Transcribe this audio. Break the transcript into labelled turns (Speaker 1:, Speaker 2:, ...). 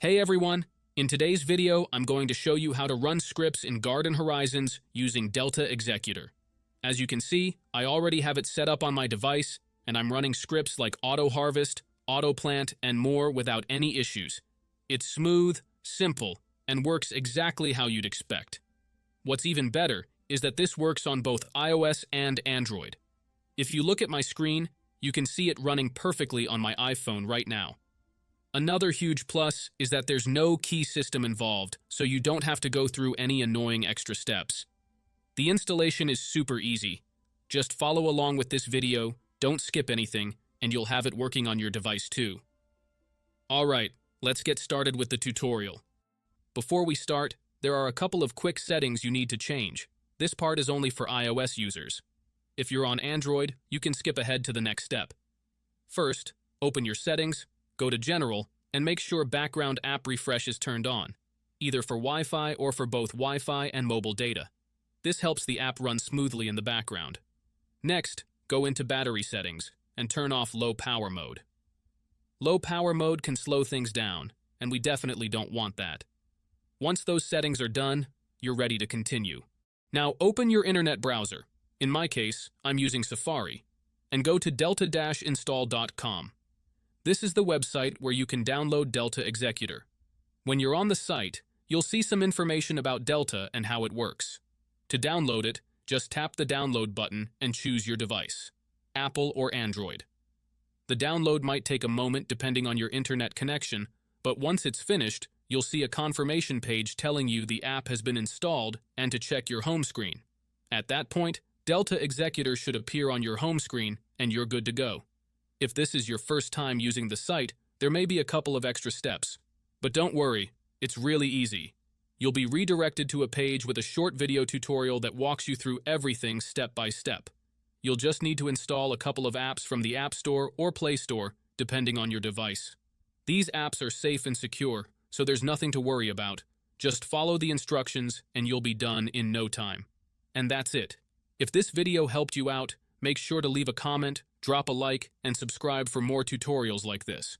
Speaker 1: Hey everyone! In today's video, I'm going to show you how to run scripts in Garden Horizons using Delta Executor. As you can see, I already have it set up on my device, and I'm running scripts like Auto Harvest, Auto Plant, and more without any issues. It's smooth, simple, and works exactly how you'd expect. What's even better is that this works on both iOS and Android. If you look at my screen, you can see it running perfectly on my iPhone right now. Another huge plus is that there's no key system involved, so you don't have to go through any annoying extra steps. The installation is super easy. Just follow along with this video, don't skip anything, and you'll have it working on your device too. Alright, let's get started with the tutorial. Before we start, there are a couple of quick settings you need to change. This part is only for iOS users. If you're on Android, you can skip ahead to the next step. First, open your settings, go to General, and make sure Background App Refresh is turned on, either for Wi-Fi or for both Wi-Fi and mobile data. This helps the app run smoothly in the background. Next, go into Battery Settings and turn off Low Power Mode. Low Power Mode can slow things down, and we definitely don't want that. Once those settings are done, you're ready to continue. Now open your internet browser. In my case, I'm using Safari, and go to delta-install.com. This is the website where you can download Delta Executor. When you're on the site, you'll see some information about Delta and how it works. To download it, just tap the download button and choose your device, Apple or Android. The download might take a moment depending on your internet connection, but once it's finished, you'll see a confirmation page telling you the app has been installed and to check your home screen. At that point, Delta Executor should appear on your home screen and you're good to go. If this is your first time using the site, there may be a couple of extra steps. But don't worry, it's really easy. You'll be redirected to a page with a short video tutorial that walks you through everything step by step. You'll just need to install a couple of apps from the App Store or Play Store, depending on your device. These apps are safe and secure, so there's nothing to worry about. Just follow the instructions and you'll be done in no time. And that's it. If this video helped you out, make sure to leave a comment, drop a like, and subscribe for more tutorials like this.